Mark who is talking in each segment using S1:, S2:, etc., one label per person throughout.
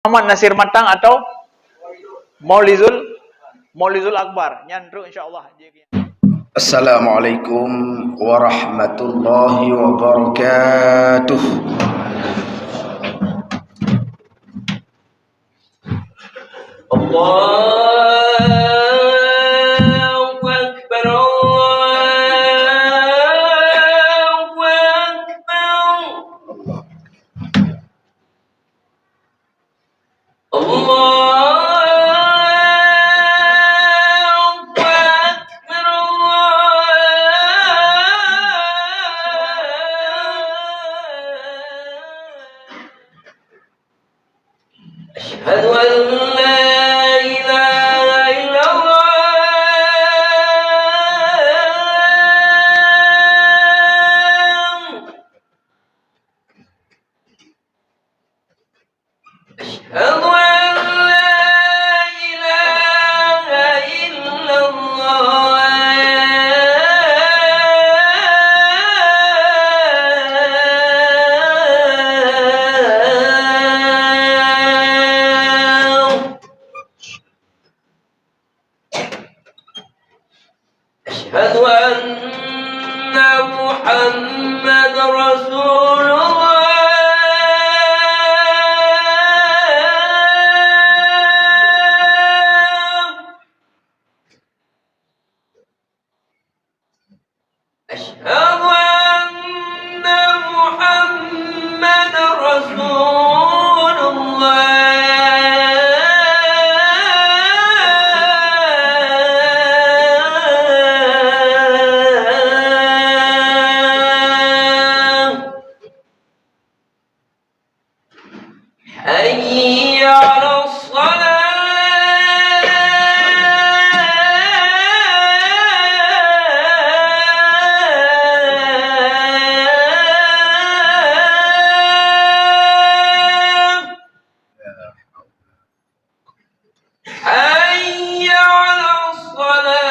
S1: Muhammad Nasir Matang atau Maulizul Akbar. Nyandru insyaallah.
S2: Assalamualaikum warahmatullahi wabarakatuh. Allahu Akbar, Allahu Akbar, Allah. أشهد أن لا إله إلا الله. أشهد أن لا إله إلا أشهد أن محمد رسول الله. أشهد أن محمد رسول الله. حي على الصلاة. حي على الصلاة.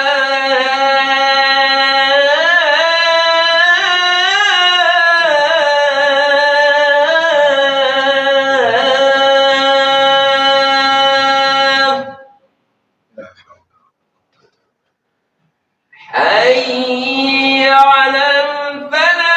S2: حي على الفلاح.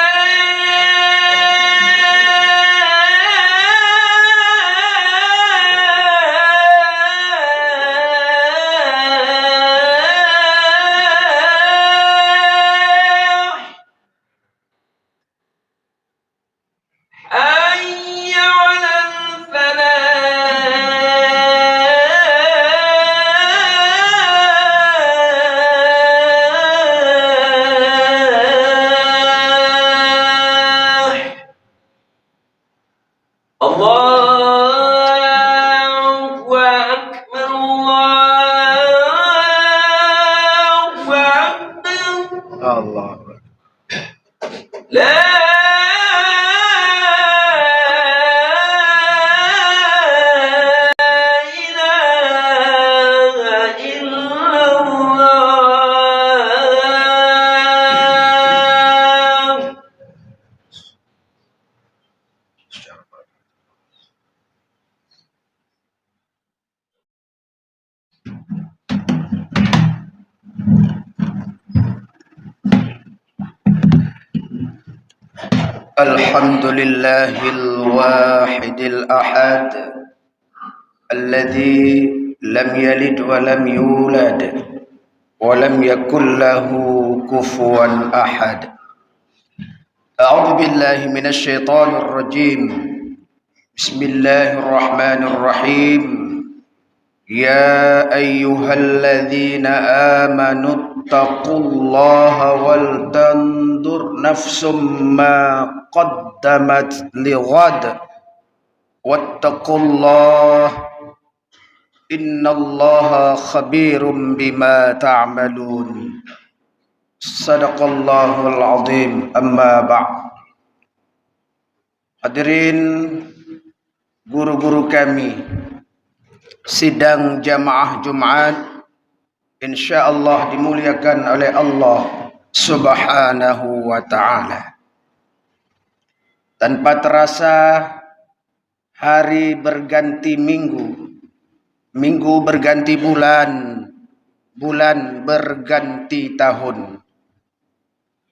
S2: حي على الفلاح. الله أكبر، الله أكبر، الله لا إله إلا الله. الحمد لله الواحد الأحد الذي لم يلد ولم يولد ولم يكن له كفوا أحد. أعوذ بالله من الشيطان الرجيم. بسم الله الرحمن الرحيم. يا أيها الذين آمنوا اتقوا الله ولتنظر نفس ما قدمت لغد واتقوا الله إن الله خبير بما تعملون. صدق الله العظيم. أما بعد. Hadirin guru-guru kami, sidang jamaah Jumat insyaallah dimuliakan oleh Allah Subhanahu wa ta'ala. Tanpa terasa
S3: hari berganti minggu, minggu berganti bulan, bulan berganti tahun.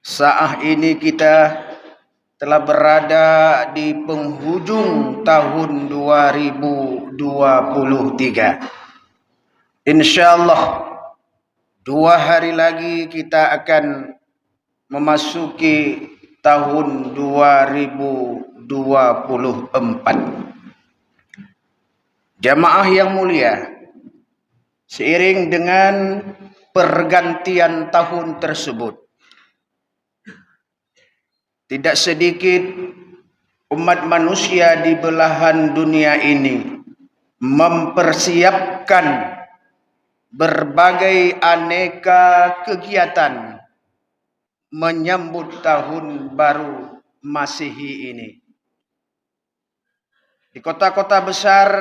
S3: Saat ini kita telah berada di penghujung tahun 2023. InsyaAllah 2 hari lagi kita akan memasuki tahun 2024. Jamaah yang mulia, seiring dengan pergantian tahun tersebut, tidak sedikit umat manusia di belahan dunia ini mempersiapkan berbagai aneka kegiatan menyambut tahun baru Masehi ini. Di kota-kota besar,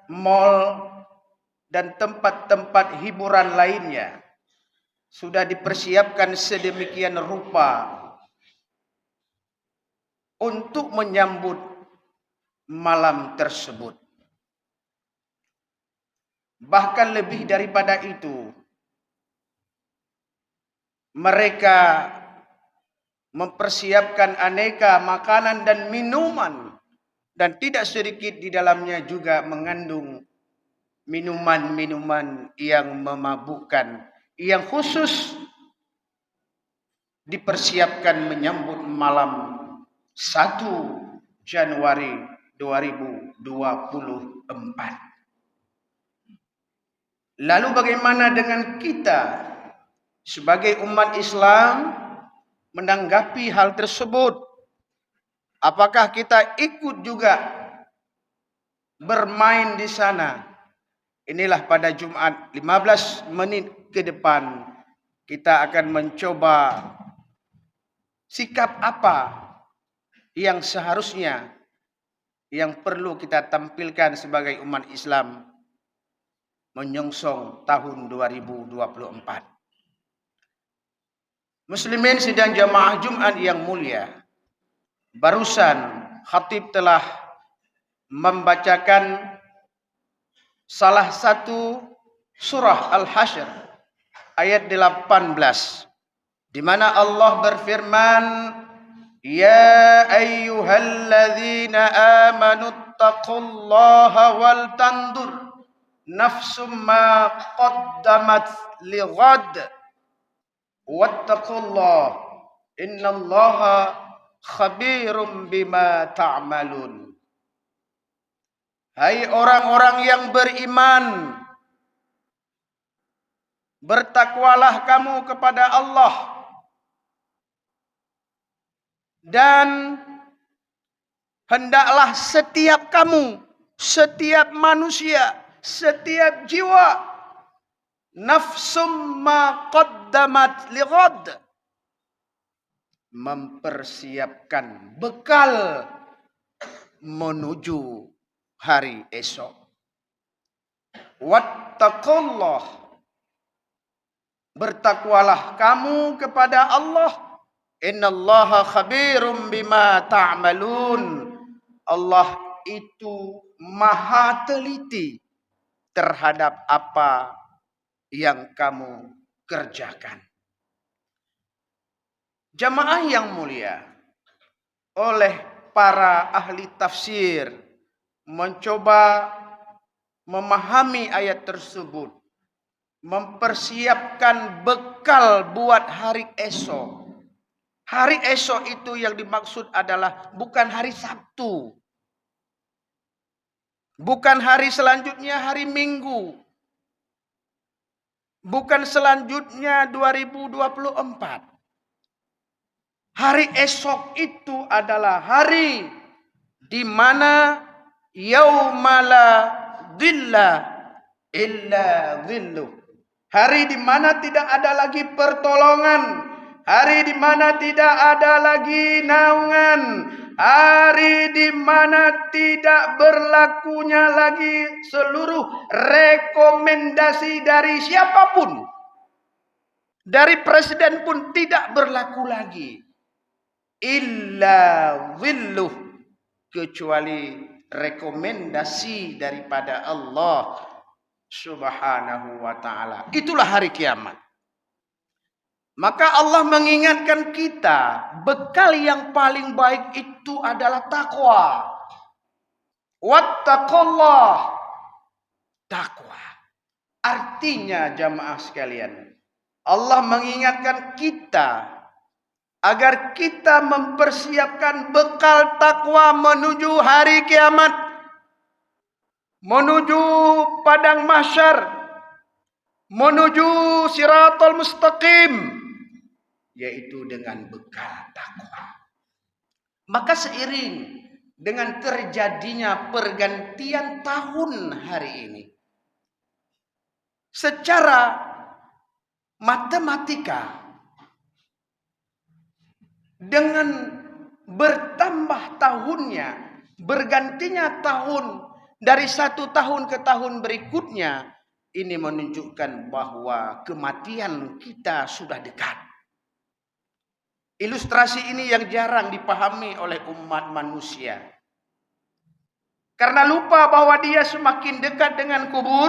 S3: mal dan tempat-tempat hiburan lainnya sudah dipersiapkan sedemikian rupa untuk menyambut malam tersebut. Bahkan lebih daripada itu, mereka mempersiapkan aneka makanan dan minuman, dan tidak sedikit di dalamnya juga mengandung minuman-minuman yang memabukkan, yang khusus dipersiapkan menyambut malam 1 Januari 2024. Lalu bagaimana dengan kita sebagai umat Islam menanggapi hal tersebut? Apakah kita ikut juga bermain di sana? Inilah pada Jumat 15 menit ke depan kita akan mencoba sikap apa yang seharusnya, yang perlu kita tampilkan sebagai umat Islam menyongsong tahun 2024. Muslimin sidang jamaah Jumat yang mulia, barusan khatib telah membacakan salah satu surah Al-Hasyr ayat 18, di mana Allah berfirman, Ya ayyuhalladzina amanu taqullaha wal tandur nafsum ma qaddamat lighad wattaqullaha innallaha khabirum bima ta'malun. Hai orang-orang yang beriman, bertakwalah kamu kepada Allah, dan hendaklah setiap kamu, setiap manusia, setiap jiwa, nafsum ma qaddamat lighad, mempersiapkan bekal menuju hari esok. Wattaqullah, bertakwalah kamu kepada Allah. Innallaha khabirum bima ta'malun. Allah itu maha teliti terhadap apa yang kamu kerjakan. Jamaah yang mulia, oleh para ahli tafsir mencoba memahami ayat tersebut, mempersiapkan bekal buat hari esok. Hari esok itu yang dimaksud adalah bukan hari Sabtu, bukan hari selanjutnya hari Minggu, bukan selanjutnya 2024. Hari esok itu adalah hari di mana yaumala dhilla illa dhilluh. Hari di mana tidak ada lagi pertolongan. Hari di mana tidak ada lagi naungan. Hari di mana tidak berlakunya lagi seluruh rekomendasi dari siapapun. Dari presiden pun tidak berlaku lagi. Illa dhilluh, kecuali rekomendasi daripada Allah Subhanahu wa ta'ala. Itulah hari kiamat. Maka Allah mengingatkan kita, bekal yang paling baik itu adalah takwa. Wattaqullah. Takwa. Artinya jamaah sekalian, Allah mengingatkan kita agar kita mempersiapkan bekal takwa menuju hari kiamat, menuju padang mahsyar, menuju siratal mustaqim, yaitu dengan bekal takwa. Maka seiring dengan terjadinya pergantian tahun hari ini, secara matematika, dengan bertambah tahunnya, bergantinya tahun dari satu tahun ke tahun berikutnya, ini menunjukkan bahwa kematian kita sudah dekat. Ilustrasi ini yang jarang dipahami oleh umat manusia. Karena lupa bahwa dia semakin dekat dengan kubur,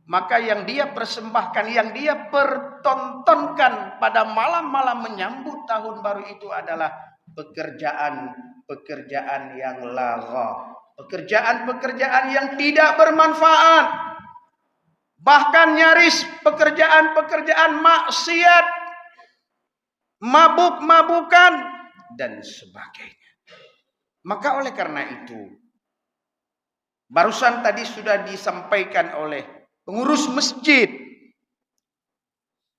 S3: maka yang dia persembahkan, yang dia pertontonkan pada malam-malam menyambut tahun baru itu adalah pekerjaan yang lagha, pekerjaan yang tidak bermanfaat, bahkan nyaris pekerjaan maksiat, mabuk-mabukan dan sebagainya. Maka oleh karena itu, barusan tadi sudah disampaikan oleh pengurus masjid,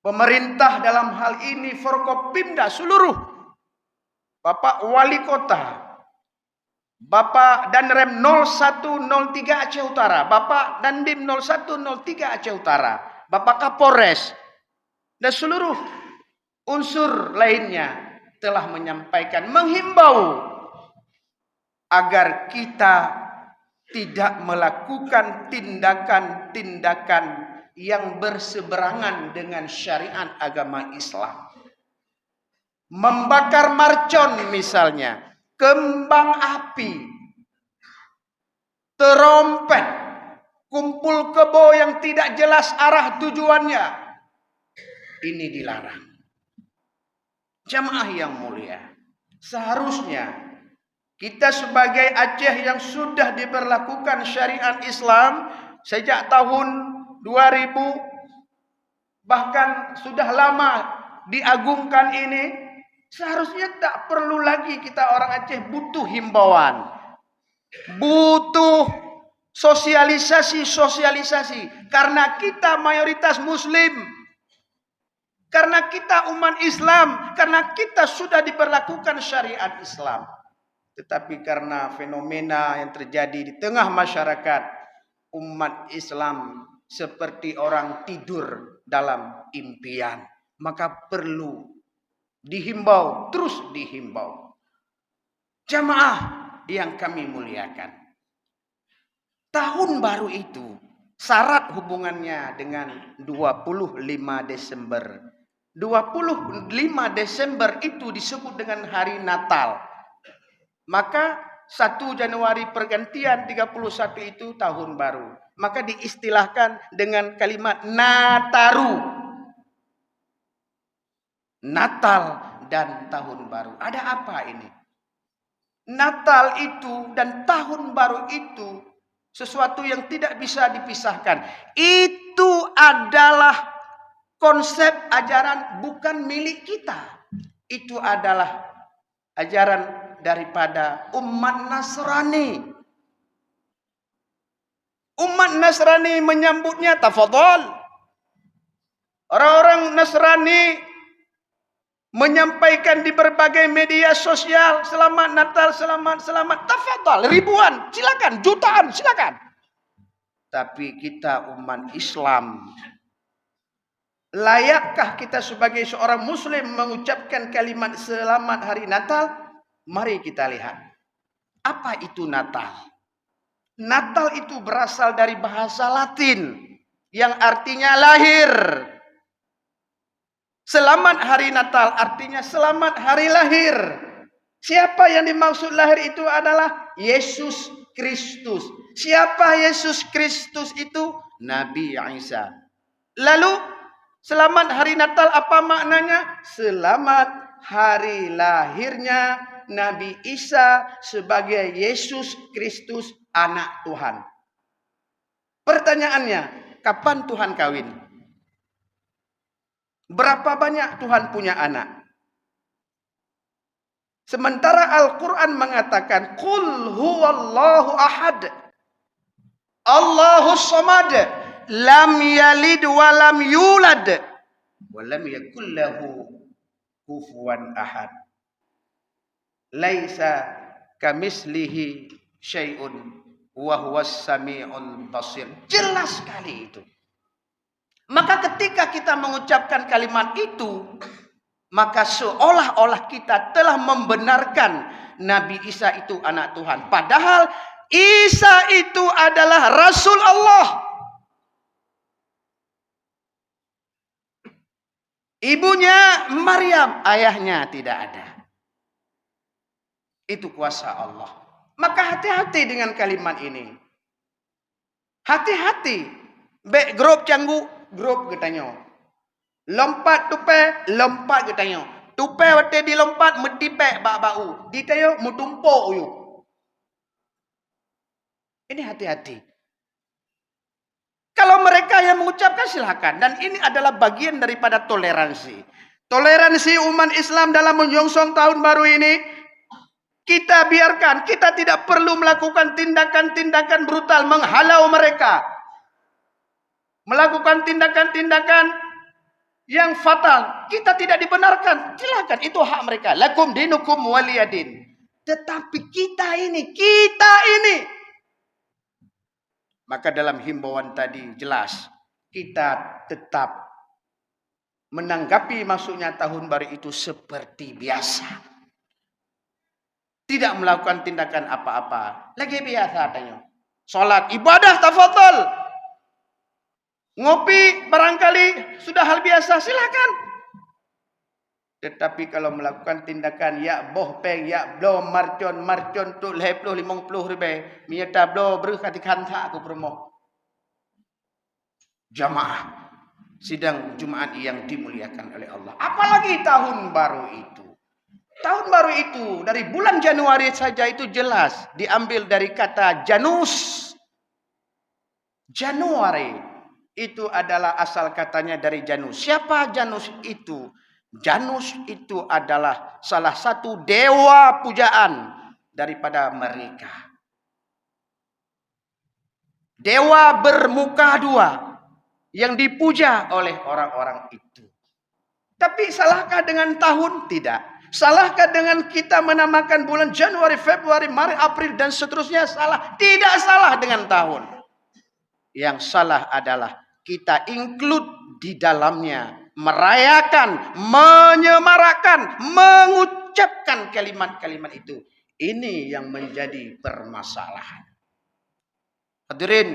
S3: pemerintah dalam hal ini Forkopimda seluruh, Bapak Wali Kota, Bapak Danrem 0103 Aceh Utara, Bapak Dandim 0103 Aceh Utara, Bapak Kapolres, dan seluruh unsur lainnya telah menyampaikan, menghimbau agar kita tidak melakukan tindakan-tindakan yang berseberangan dengan syariat agama Islam. Membakar marcon misalnya, kembang api, terompet, kumpul kebo yang tidak jelas arah tujuannya, ini dilarang. Jamaah yang mulia, seharusnya kita sebagai Aceh yang sudah diberlakukan syariat Islam sejak tahun 2000, bahkan sudah lama diagungkan ini, seharusnya tak perlu lagi kita orang Aceh butuh himbauan, butuh sosialisasi, karena kita mayoritas Muslim, karena kita umat Islam, karena kita sudah diberlakukan syariat Islam. Tetapi karena fenomena yang terjadi di tengah masyarakat, umat Islam seperti orang tidur dalam impian, maka perlu dihimbau, terus dihimbau. Jamaah yang kami muliakan, tahun baru itu syarat hubungannya dengan 25 Desember. 25 Desember itu disebut dengan hari Natal. Maka 1 Januari pergantian 31 itu tahun baru. Maka diistilahkan dengan kalimat Nataru. Natal dan tahun baru. Ada apa ini? Natal itu dan tahun baru itu sesuatu yang tidak bisa dipisahkan. Itu adalah konsep ajaran bukan milik kita. Itu adalah ajaran daripada umat Nasrani. Umat Nasrani menyambutnya tafadhol. Orang-orang Nasrani menyampaikan di berbagai media sosial, selamat Natal, selamat, tafadhol, ribuan, silakan, jutaan, silakan. Tapi kita umat Islam, layakkah kita sebagai seorang Muslim mengucapkan kalimat selamat hari Natal? Mari kita lihat. Apa itu Natal? Natal itu berasal dari bahasa Latin yang artinya lahir. Selamat hari Natal artinya selamat hari lahir. Siapa yang dimaksud lahir itu adalah Yesus Kristus. Siapa Yesus Kristus itu? Nabi Isa. Lalu selamat hari Natal apa maknanya? Selamat hari lahirnya Nabi Isa sebagai Yesus Kristus anak Tuhan. Pertanyaannya, kapan Tuhan kawin? Berapa banyak Tuhan punya anak? Sementara Al-Quran mengatakan, Qul huwallahu ahad, Allahus samad, lam yalid wa lam yulad, wa lam yakul lahu kufuwan ahad. Laisa kamislihi syai'un wa huwas sami'ul basir. Jelas sekali itu. Maka ketika kita mengucapkan kalimat itu, maka seolah-olah kita telah membenarkan Nabi Isa itu anak Tuhan. Padahal Isa itu adalah Rasul Allah. Ibunya Maryam, ayahnya tidak ada. Itu kuasa Allah. Maka hati-hati dengan kalimat ini. Hati-hati. Bek grup canggu, grup getanyo. Lompat tupai, lompat getanyo. Tupai wate dilompat, medipek bak-bau. Ditayo, mutumpuk uyu. Ini hati-hati. Kalau mereka yang mengucapkan silakan. Dan ini adalah bagian daripada toleransi. Toleransi umat Islam dalam menyongsong tahun baru ini. Kita biarkan. Kita tidak perlu melakukan tindakan-tindakan brutal. Menghalau mereka. Melakukan tindakan-tindakan yang fatal. Kita tidak dibenarkan. Silakan. Itu hak mereka. Lakum dinukum waliyadin. Tetapi kita ini. Maka dalam himbauan tadi jelas. Kita tetap menanggapi masuknya tahun baru itu seperti biasa. Tidak melakukan tindakan apa-apa. Lagi biasa tanya. Salat, ibadah, tafadhol. Ngopi barangkali sudah hal biasa. Silakan. Tetapi kalau melakukan tindakan ya boh peng, ya blo marcon tu 50 ribu. Mieta blo berkati kanta aku promo. Jamaah sidang Jumat yang dimuliakan oleh Allah. Apalagi tahun baru itu. Tahun baru itu dari bulan Januari saja itu jelas diambil dari kata Janus. Januari itu adalah asal katanya dari Janus. Siapa Janus itu? Janus itu adalah salah satu dewa pujaan daripada mereka. Dewa bermuka dua yang dipuja oleh orang-orang itu. Tapi salahkah dengan tahun? Tidak. Salahkah dengan kita menamakan bulan Januari, Februari, Maret, April dan seterusnya? Salah. Tidak salah dengan tahun. Yang salah adalah kita include di dalamnya. Merayakan, menyemarakan, mengucapkan kalimat-kalimat itu. Ini yang menjadi permasalahan. Hadirin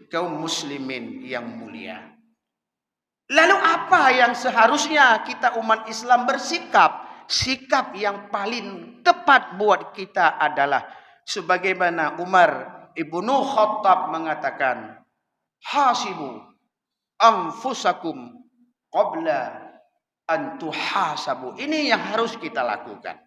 S3: kaum muslimin yang mulia. Lalu apa yang seharusnya kita umat Islam bersikap? Sikap yang paling tepat buat kita adalah sebagaimana Umar ibnu Khattab mengatakan, hasibu anfusakum qabla an tuhasabu. Ini yang harus kita lakukan.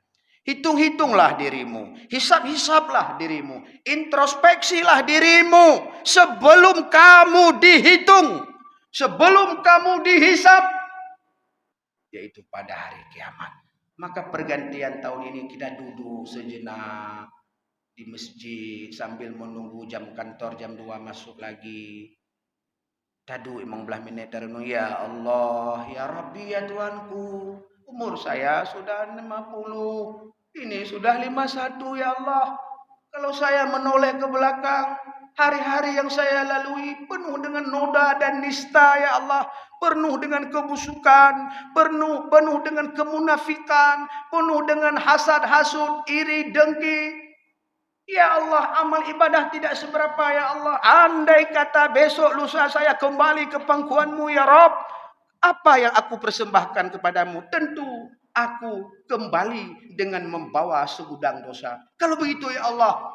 S3: Hitung-hitunglah dirimu, hisab-hisablah dirimu, introspeksilah dirimu sebelum kamu dihitung, sebelum kamu dihisab, yaitu pada hari kiamat. Maka pergantian tahun ini kita duduk sejenak di masjid sambil menunggu jam kantor jam 2 masuk lagi. Tadu emang belah minit terenu, ya Allah, ya Rabbi, ya Tuhanku. Umur saya sudah 50. Ini sudah 51, ya Allah. Kalau saya menoleh ke belakang, hari-hari yang saya lalui penuh dengan noda dan nista, ya Allah. Penuh dengan kebusukan, penuh dengan kemunafikan, penuh dengan hasad, hasud, iri, dengki. Ya Allah, amal ibadah tidak seberapa, ya Allah. Andai kata besok lusa saya kembali ke pangkuanmu, ya Rabb, apa yang aku persembahkan kepadamu? Tentu aku kembali dengan membawa segudang dosa. Kalau begitu ya Allah,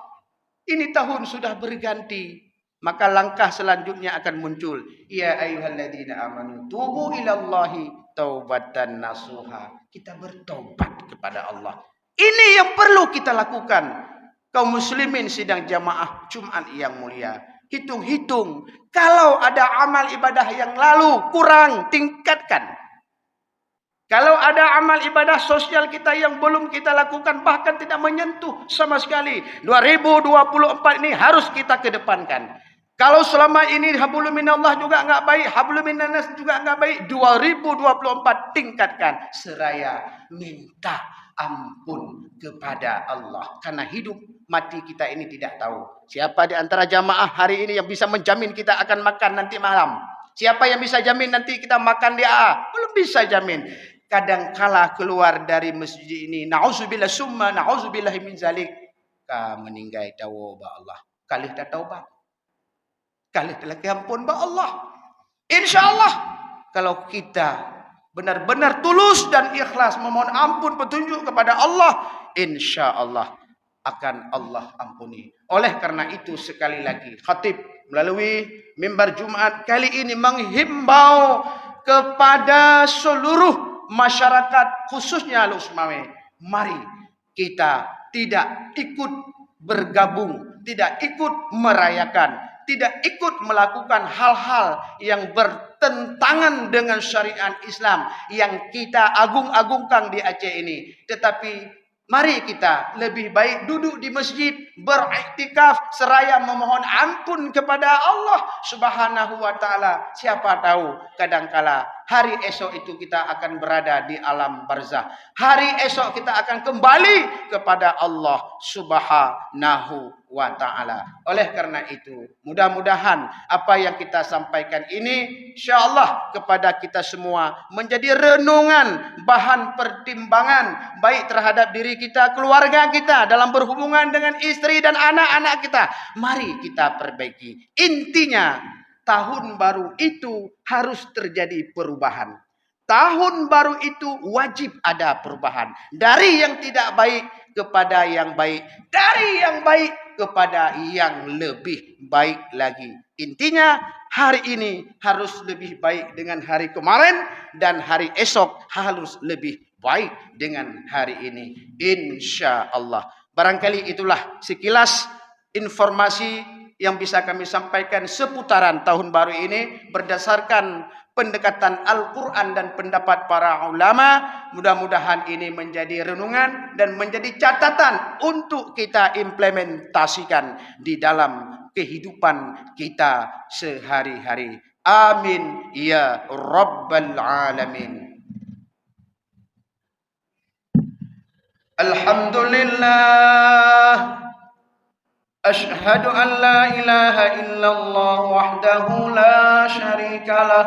S3: ini tahun sudah berganti, maka langkah selanjutnya akan muncul. Ya ayyuhalladzina amanu tubu ilallahi taubatan nasuha. Kita bertobat kepada Allah. Ini yang perlu kita lakukan. Kaum muslimin sidang jamaah Jumat yang mulia. Hitung-hitung, kalau ada amal ibadah yang lalu kurang, tingkatkan. Kalau ada amal ibadah sosial kita yang belum kita lakukan, bahkan tidak menyentuh sama sekali, 2024 ini harus kita kedepankan. Kalau selama ini hablum minallah juga enggak baik, hablum minannas juga enggak baik, 2024 tingkatkan. Seraya minta ampun kepada Allah. Karena hidup mati kita ini tidak tahu. Siapa di antara jamaah hari ini yang bisa menjamin kita akan makan nanti malam? Siapa yang bisa jamin nanti kita makan di AA? Belum bisa jamin. Kadangkala keluar dari masjid ini, na'udzubillah summa na'udzubillah min zalik, ka meninggal taubat Allah. Kalih dah taubat. Kalih telah ampun ba Allah. Insyaallah kalau kita benar-benar tulus dan ikhlas memohon ampun petunjuk kepada Allah, insyaallah akan Allah ampuni. Oleh karena itu sekali lagi khatib melalui mimbar Jumat kali ini menghimbau kepada seluruh masyarakat khususnya Al-Usmawi, mari kita tidak ikut bergabung, tidak ikut merayakan, tidak ikut melakukan hal-hal yang bertentangan dengan syariat Islam yang kita agung-agungkan di Aceh ini. Tetapi mari kita lebih baik duduk di masjid, beriktikaf seraya memohon ampun kepada Allah Subhanahu wa taala. Siapa tahu kadangkala hari esok itu kita akan berada di alam barzah. Hari esok kita akan kembali kepada Allah Subhanahu wa taala. Oleh karena itu, mudah-mudahan apa yang kita sampaikan ini insyaallah kepada kita semua menjadi renungan, bahan pertimbangan baik terhadap diri kita, keluarga kita, dalam berhubungan dengan istri dan anak-anak kita. Mari kita perbaiki. Intinya, tahun baru itu harus terjadi perubahan. Tahun baru itu wajib ada perubahan. Dari yang tidak baik kepada yang baik. Dari yang baik kepada yang lebih baik lagi. Intinya hari ini harus lebih baik dengan hari kemarin. Dan hari esok harus lebih baik dengan hari ini. Insya Allah. Barangkali itulah sekilas informasi yang bisa kami sampaikan seputaran tahun baru ini berdasarkan pendekatan Al-Quran dan pendapat para ulama. Mudah-mudahan ini menjadi renungan dan menjadi catatan untuk kita implementasikan di dalam kehidupan kita sehari-hari. Amin ya Rabbal Alamin. Alhamdulillah. Ashhadu an la ilaha illallah wahdahu la syarika lah.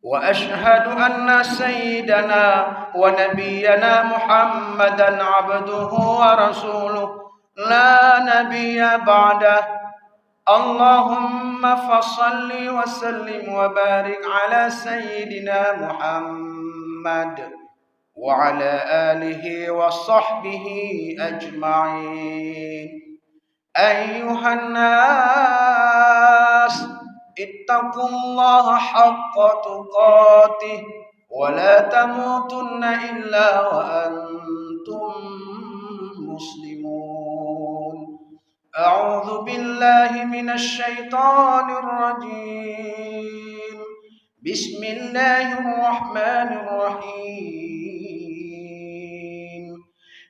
S3: Wa ashhadu anna sayyidana wa nabiyyana Muhammadan abduhu wa rasuluh la nabiyya ba'dah. Allahumma fasalli wa sallim wa barik ala sayyidina Muhammad wa ala alihi wa sahbihi ajma'in. أيها الناس اتقوا الله حق تقاته ولا تموتن إلا وأنتم مسلمون. أعوذ بالله من الشيطان الرجيم. بسم الله الرحمن الرحيم.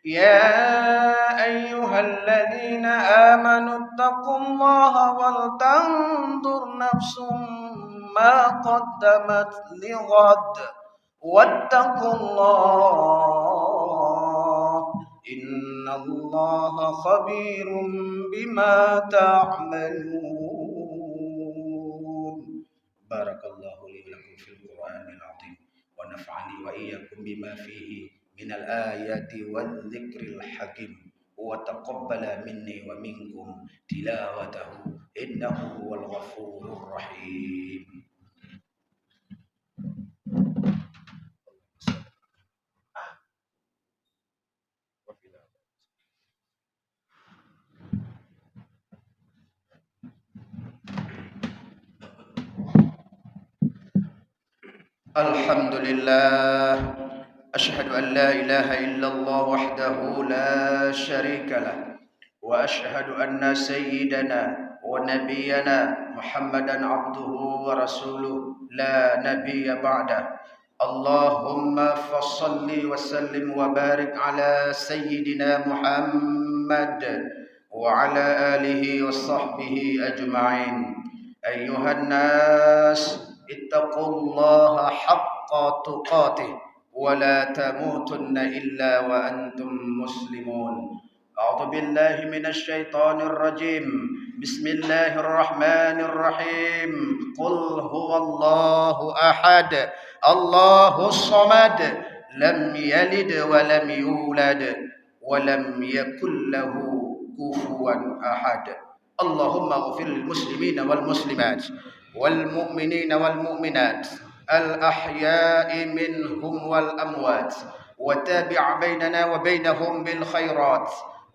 S3: يا أيها الذين آمنوا اتقوا الله ولتنظر نفس ما قدمت لغد واتقوا الله إن الله خبير بما تعملون. بارك الله لي ولكم في القرآن العظيم ونفعني وإياكم بما فيه من الآيات والذكر الحكيم وتقبل مني ومنكم تلاوته إنه هو الغفور الرحيم. الحمد لله أشهد أن لا إله إلا الله وحده لا شريك له وأشهد أن سيدنا ونبينا محمدا عبده ورسوله لا نبي بعده اللهم فصل وسلم وبارك على سيدنا محمد وعلى آله وصحبه أجمعين أيها الناس اتقوا الله حق تقاته ولا تموتن إلا وأنتم مسلمون أعوذ بالله من الشيطان الرجيم بسم الله الرحمن الرحيم قل هو الله أحد الله الصمد لم يلد ولم يولد ولم يكن له كفوا أحد اللهم اغفر للمسلمين والمسلمات والمؤمنين والمؤمنات الأحياء منهم والأموات وتابع بيننا وبينهم بالخيرات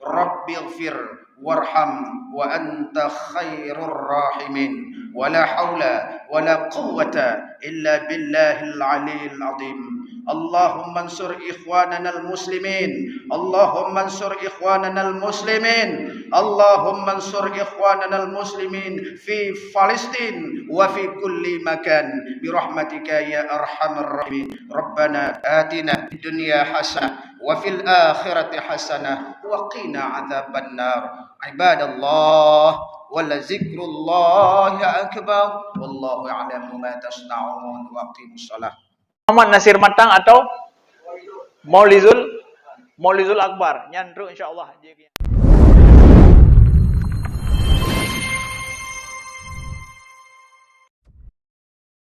S3: رب اغفر وارحم وأنت خير الراحمين ولا حول ولا قوة إلا بالله العلي العظيم اللهم انصر إخواننا المسلمين اللهم انصر إخواننا المسلمين اللهم انصر إخواننا المسلمين في فلسطين وفي كل مكان برحمتك يا أرحم الراحمين ربنا آتنا في الدنيا حسنة وفي الآخرة حسنة وقنا عذاب النار عباد الله ولذكر الله أكبر والله يعلم ما تصنعون وأقيموا الصلاة.
S1: Muhammad Nasir Matang atau Maulizul Akbar. Nyan ru insyaallah.